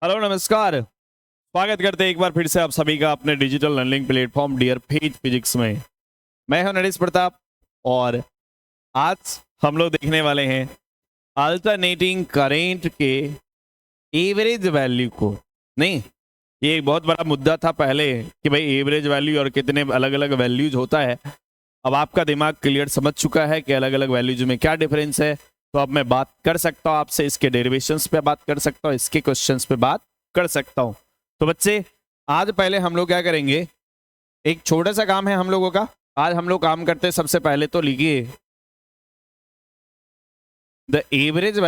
Hello नमस्कार। स्वागत करते हैं एक बार फिर से आप सभी का अपने digital learning platform dear faith physics में। मैं हूं नरेश प्रताप और आज हम लोग देखने वाले हैं अल्टरनेटिंग करेंट के एवरेज वैल्यू को। नहीं, ये एक बहुत बड़ा मुद्दा था पहले कि भाई एवरेज वैल्यू और कितने अलग अलग वैल्यूज होता है। अब आपका दिमाग क्लियर समझ चुका है कि अलग अलग वैल्यूज में क्या डिफरेंस है, तो अब मैं बात कर सकता हूं आपसे, इसके डेरिवेशंस पे बात कर सकता हूं, इसके क्वेश्चंस पे बात कर सकता हूं। तो बच्चे, आज पहले हम लोग क्या करेंगे, एक छोटा सा काम है हम लोगों का। आज हम लोग काम करते हैं, सबसे पहले तो लिखिए the average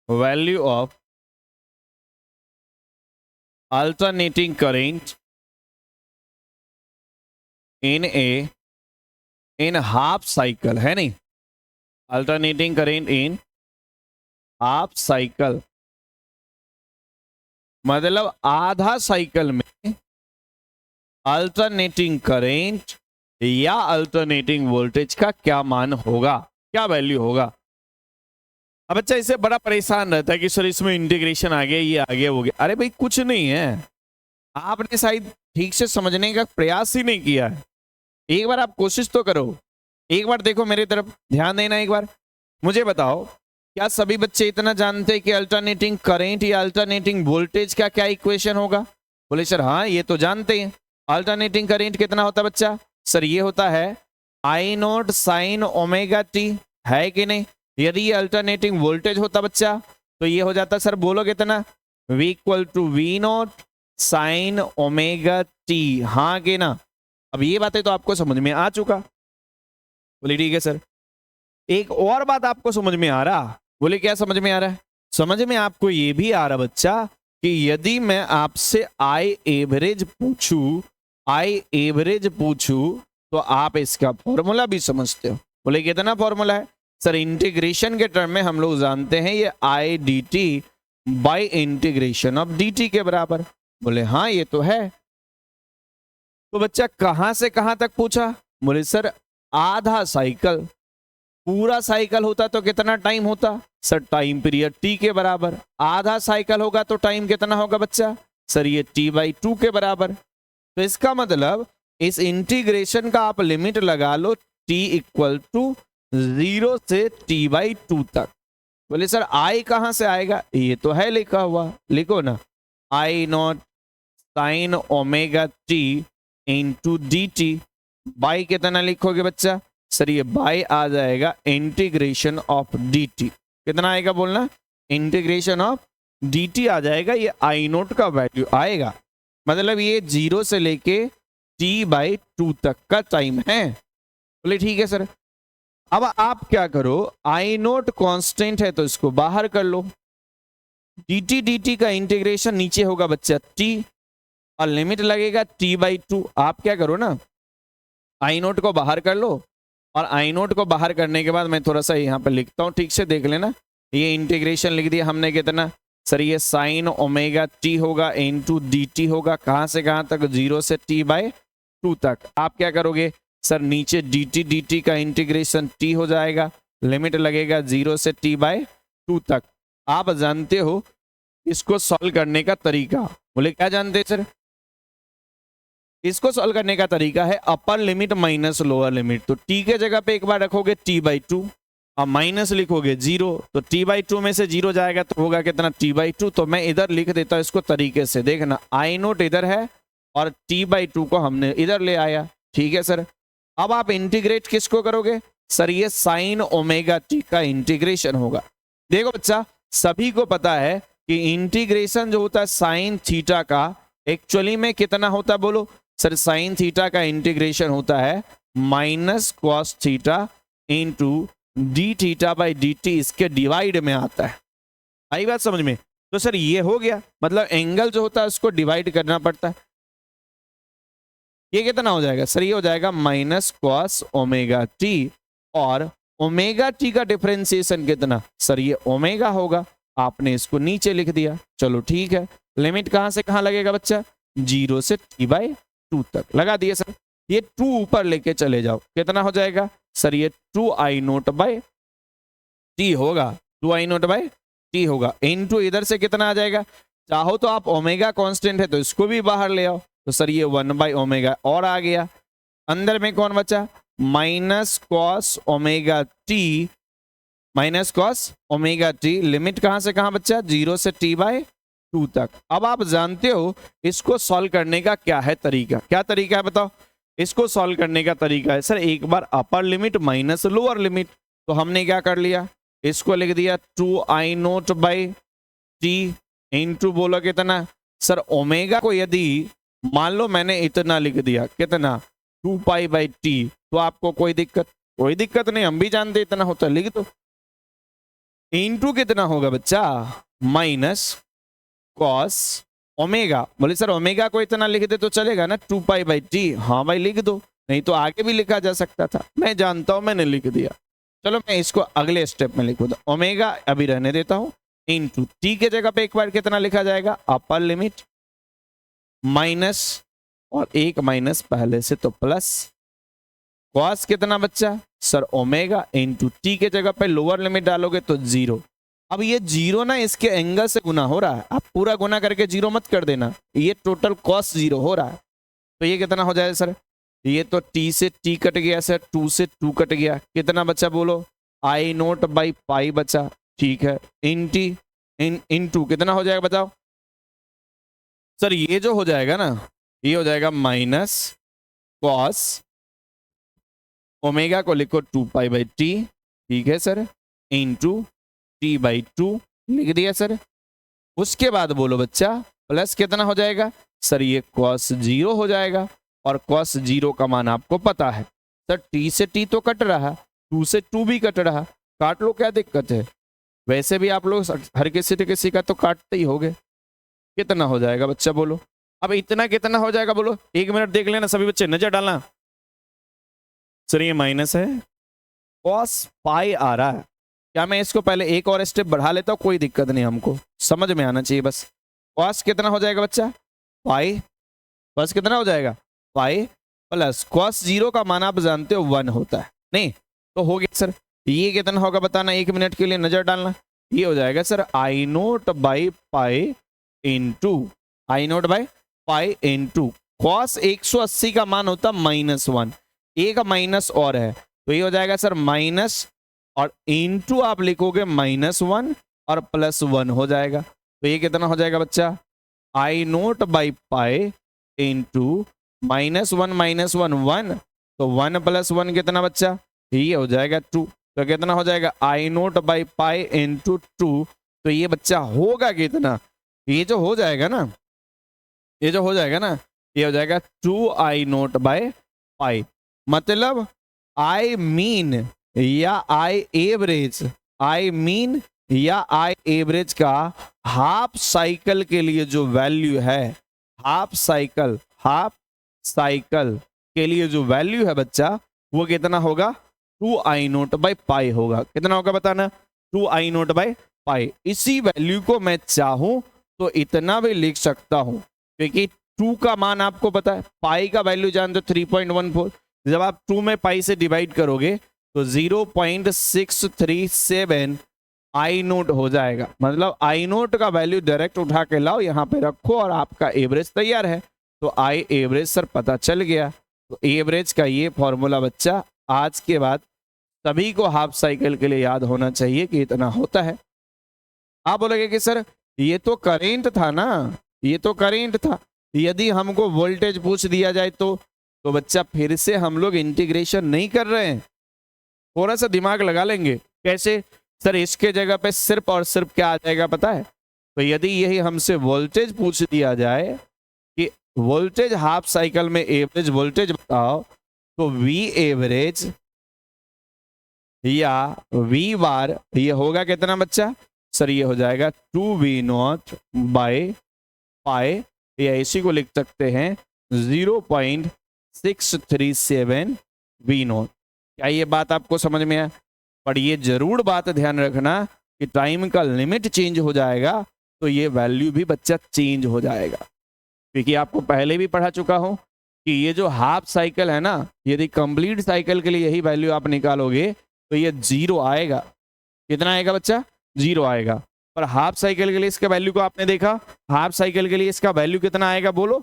value of alternating current in half cycle, है नहीं, alternating current in half cycle मतलब आधा साइकिल में अल्टरनेटिंग करेंट या अल्टरनेटिंग वोल्टेज का क्या मान होगा, क्या वैल्यू होगा। अब बच्चा इससे बड़ा परेशान रहता है कि सर इसमें इंटीग्रेशन आ गया, ये आ गया, वो गया। अरे भाई कुछ नहीं है, आपने शायद ठीक से समझने का प्रयास ही नहीं किया है। एक बार आप कोशिश तो करो, एक बार देखो मेरी तरफ, ध्यान देना एक बार। मुझे बताओ, क्या सभी बच्चे इतना जानते हैं कि अल्टरनेटिंग करंट या अल्टरनेटिंग वोल्टेज का क्या इक्वेशन होगा? बोले सर हाँ ये तो जानते हैं। अल्टरनेटिंग करंट कितना होता है बच्चा? सर ये होता है आई नॉट साइन ओमेगा टी, है कि नहीं? यदि ये अल्टरनेटिंग वोल्टेज होता बच्चा तो ये हो जाता, सर बोलो कितना, V equal to V not sine omega T, हाँ कि ना? अब ये बातें तो आपको समझ में आ चुका। बोले ठीक है सर। एक और बात आपको समझ में आ रहा? बोले क्या समझ में आ रहा है? समझ में आपको ये भी आ रहा बच्चा कि यदि मैं आपसे आई एवरेज पूछूं तो आप इसका फॉर्मूला भी समझते हो। बोले कितना फॉर्मूला है? सर इंटीग्रेशन के टर्म में हम लोग जानते हैं ये I D T by integration of D T के बराबर। बोले हाँ ये तो है। तो बच्चा कहां से कहां तक पूछा? बोले सर आधा साइकिल, पूरा साइकिल होता तो कितना टाइम होता? सर टाइम पीरियड टी के बराबर। आधा साइकिल होगा तो टाइम कितना होगा बच्चा? सर ये टी बाई 2 के बराबर। तो इसका मतलब इस इंटीग्रेशन का आप लिमिट लगा लो टी इक्वल टू 0 से टी बाई 2 तक। बोले सर आई कहां से आएगा? ये तो है लिखा हुआ, लिखो ना, I naught sine omega T into D T by कितना लिखोगे बच्चा? सर ये बाई आ जाएगा इंटीग्रेशन ऑफ डी टी। कितना आएगा बोलना? इंटीग्रेशन ऑफ डी टी आ जाएगा, ये आई नोट का वैल्यू आएगा। मतलब ये 0 से लेके टी बाई 2 तक का टाइम है। बोले ठीक है सर। अब आप क्या करो, आई नोट कांस्टेंट है तो इसको बाहर कर लो। डी टी का इंटीग्रेशन नीचे होगा बच्चा टी और लिमिट लगेगा टी बाई 2। आप क्या करो ना, आई नोट को बाहर कर लो और आई नोट को बाहर करने के बाद मैं थोड़ा सा यहाँ पर लिखता हूँ, ठीक से देख लेना। ये इंटीग्रेशन लिख दिया हमने कितना? सर ये साइन ओमेगा टी होगा इनटू डी टी होगा, कहाँ से कहाँ तक? 0 से टी बाई 2 तक। आप क्या करोगे? सर नीचे डी टी का इंटीग्रेशन टी हो जाएगा, लिमिट लगेगा 0 से टी बाई 2 तक। आप जानते हो इसको सॉल्व करने का तरीका? बोले क्या जानते सर? इसको सॉल्व करने का तरीका है अपर लिमिट माइनस लोअर लिमिट। तो टी के जगह पे एक बार रखोगे टी बाई 2 और माइनस लिखोगे 0, तो टी बाई 2 में से 0 जाएगा तो होगा कितना? T by 2। तो मैं इधर लिख देता हूं इसको तरीके से, देखना आई नोट इधर है और टी बाई 2 को हमने इधर ले आया, ठीक है सर। अब आप इंटीग्रेट किसको करोगे? सर ये साइन ओमेगा टी का इंटीग्रेशन होगा। देखो बच्चा, सभी को पता है कि इंटीग्रेशन जो होता है साइन थीटा का एक्चुअली में कितना होता है? बोलो सर साइन थीटा का इंटीग्रेशन होता है minus cos theta into D theta by D T, इसके डिवाइड में आता है। आई बात समझ में? तो सर ये हो गया, मतलब एंगल जो होता है उसको डिवाइड करना पड़ता है। ये कितना हो जाएगा? सर ये हो जाएगा माइनस कॉस ओमेगा टी और ओमेगा टी का डिफरेंशिएशन कितना? सर ये ओमेगा होगा। आपने इसको नीचे लिख दिया, चलो ठीक है। लिमिट कहां से कहां लगेगा बच्चा? 0 से टी बाई 2 तक लगा दिए सर। ये 2 ऊपर लेके चले जाओ, कितना हो जाएगा सर? ये 2i0/t होगा, 2i0/t होगा। इनटू इधर से कितना आ जाएगा? चाहो तो आप ओमेगा कांस्टेंट है तो इसको भी बाहर ले आओ, तो सर ये 1/ओमेगा और आ गया। अंदर में कौन बचा? Minus cos omega T, minus cos omega T. Limit कहां से कहां बच्चा? 0 से t/2 तक। अब आप जानते हो इसको सॉल्व करने का क्या है तरीका? क्या तरीका है बताओ? इसको सॉल्व करने का तरीका है सर, एक बार upper limit minus lower limit. तो हमने क्या कर लिया, इसको लिख दिया 2i0/t इंटू बोलो कितना सर? ओमेगा को यदि मान लो मैंने इतना लिख दिया, कितना? 2π/t, तो आपको कोई दिक्कत? कोई दिक्कत नहीं, हम भी जानते इतना होता, लिख दो। इंटू कितना होगा बच्चा? Minus cos omega. बोले सर ओमेगा को इतना लिख दे तो चलेगा ना? 2π/t। हाँ भाई लिख दो, नहीं तो आगे भी लिखा जा सकता था, मैं जानता हूं, मैंने लिख दिया। चलो मैं इसको अगले स्टेप में लिखूंगा। ओमेगा अभी रहने देता हूं, इंटू टी के जगह पे एक बार कितना लिखा जाएगा? अपर लिमिट माइनस और एक माइनस पहले से तो प्लस, कॉस कितना बच्चा सर? ओमेगा इंटू टी के जगह पे लोअर लिमिट डालोगे तो 0। अब ये 0 ना इसके एंगल से गुना हो रहा है, आप पूरा गुना करके 0 मत कर देना, ये टोटल कॉस 0 हो रहा है। तो ये कितना हो जाएगा सर? ये तो t से t कट गया सर, 2 से 2 कट गया, कितना बचा बोलो? i0/π बचा, ठीक है। इंटू कितना हो जाएगा बताओ सर? ये जो हो जाएगा ना, ये हो जाएगा माइनस कॉस ओमेगा को लिखो 2π/t, ठीक है सर, इंटू t/2 लिख दिया सर। उसके बाद बोलो बच्चा प्लस कितना हो जाएगा सर? ये cos 0 हो जाएगा, और cos 0 का मान आपको पता है सर, t से t तो कट रहा, 2 से 2 भी कट रहा, काट लो, क्या दिक्कत है? वैसे भी आप लोग हर किसी का तो काटते ही होगे। कितना हो जाएगा बच्चा बोलो? अब इतना कितना हो जाएगा बोलो? 1 मिनट देख लेना सभी बच्चे, नजर डालना। सर ये माइनस है, cos पाई आ रहा है। क्या मैं इसको पहले एक और स्टेप बढ़ा लेता हूं? कोई दिक्कत नहीं, हमको समझ में आना चाहिए बस। cos कितना हो जाएगा बच्चा? पाई, बस कितना हो जाएगा? पाई प्लस cos 0 का मान आप जानते हो 1 होता है, नहीं तो हो गया सर। ये कितना होगा बताना, 1 मिनट के लिए नजर डालना। ये हो जाएगा sir i0/π into i0/π into cos 180 का मान होता -1, एक माइनस और है, तो ये हो जाएगा सर माइनस, और इंटू आप लिखोगे -1 और +1 हो जाएगा। तो ये कितना हो जाएगा बच्चा? i0/π इंटू -1 1, तो 1 + 1 कितना बच्चा? ये हो जाएगा 2। तो कितना हो जाएगा? i0/π into 2। तो ये बच्चा होगा कितना? ये जो हो जाएगा ना, ये जो हो जाएगा ना, ये हो जाएगा 2i0/π। मतलब आई मीन या आई एवरेज, आई मीन या आई एवरेज का हाफ साइकिल के लिए जो वैल्यू है, हाफ साइकिल के लिए जो वैल्यू है बच्चा, वो कितना होगा? 2i0/π होगा। कितना होगा बताना? 2i0/π। इसी वैल्यू को मैं चाहूं तो इतना भी लिख सकता हूं, क्योंकि 2 का मान आपको पता है, पाई का वैल्यू जानते हो 3.14। जब आप 2 में पाई से डिवाइड करोगे तो 0.637 i0 हो जाएगा। मतलब i0 का वैल्यू डायरेक्ट उठा के लाओ, यहां पे रखो और आपका एवरेज तैयार है। तो आई एवरेज सर पता चल गया। तो एवरेज का ये फॉर्मूला बच्चा आज के बाद सभी को हाफ साइकिल के लिए याद होना चाहिए कि इतना होता है। आप बोलोगे कि सर ये तो करेंट था ना, ये तो करेंट था, यदि हमको वोल्टेज पूछ दिया जाए तो बच्चा फिर से हम लोग इंटीग्रेशन नहीं कर रहे हैं, थोड़ा सा दिमाग लगा लेंगे। कैसे सर? इसके जगह पे सिर्फ और सिर्फ क्या आ जाएगा पता है? तो यदि यही हमसे वोल्टेज पूछ दिया जाए कि वोल्टेज हाफ साइकिल में एवरेज वोल्टेज बताओ, तो वी एवरेज या वी बार ये होगा कितना बच्चा? सर ये हो जाएगा 2v0/π, या इसी को लिख सकते हैं 0.637 v0। क्या ये बात आपको समझ में आया? पर ये जरूर बात ध्यान रखना कि टाइम का लिमिट चेंज हो जाएगा तो ये वैल्यू भी बच्चा चेंज हो जाएगा, क्योंकि आपको पहले भी पढ़ा चुका हूं कि ये जो हाफ साइकिल है ना, यदि कंप्लीट साइकिल के लिए यही वैल्यू आप निकालोगे तो ये 0 आएगा। कितना आएगा बच्चा? 0 आएगा। पर हाफ साइकिल के लिए इसका वैल्यू को आपने देखा, हाफ साइकिल के लिए इसका वैल्यू कितना आएगा बोलो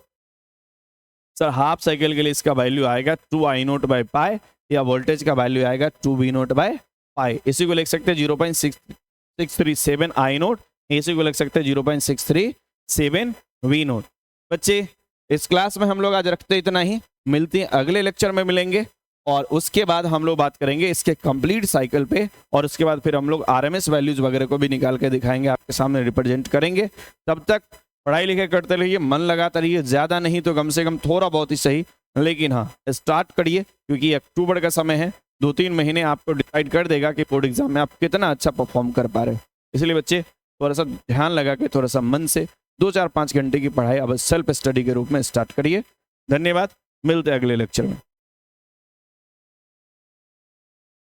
सर? हाफ साइकिल के लिए इसका वैल्यू आएगा 2I0/पाई, या वोल्टेज का वैल्यू आएगा 2V0/पाई। इसी को लिख सकते हैं 0.637 I0, इसी को लिख सकते हैं 0.637 V0। बच्चे इस क्लास में हम लोग आज रखते इतना ही, मिलते हैं अगले लेक्चर में मिलेंगे, और उसके बाद हम लोग बात करेंगे इसके कंप्लीट साइकिल पे, और उसके बाद फिर हम लोग RMS वैल्यूज वगैरह को भी निकाल के दिखाएंगे, आपके सामने रिप्रेजेंट करेंगे। तब तक पढ़ाई लिखाई करते रहिए, मन लगाते रहिए, ज़्यादा नहीं तो कम से कम थोड़ा बहुत ही सही, लेकिन हाँ स्टार्ट करिए, क्योंकि अक्टूबर का समय है। 2-3 महीने आपको डिसाइड कर देगा कि बोर्ड एग्जाम में आप कितना अच्छा परफॉर्म कर पा रहे हो। इसलिए बच्चे थोड़ा सा ध्यान लगा के, थोड़ा सा मन से 2-4-5 घंटे की पढ़ाई अब सेल्फ स्टडी के रूप में स्टार्ट करिए। धन्यवाद, मिलते हैं अगले लेक्चर में।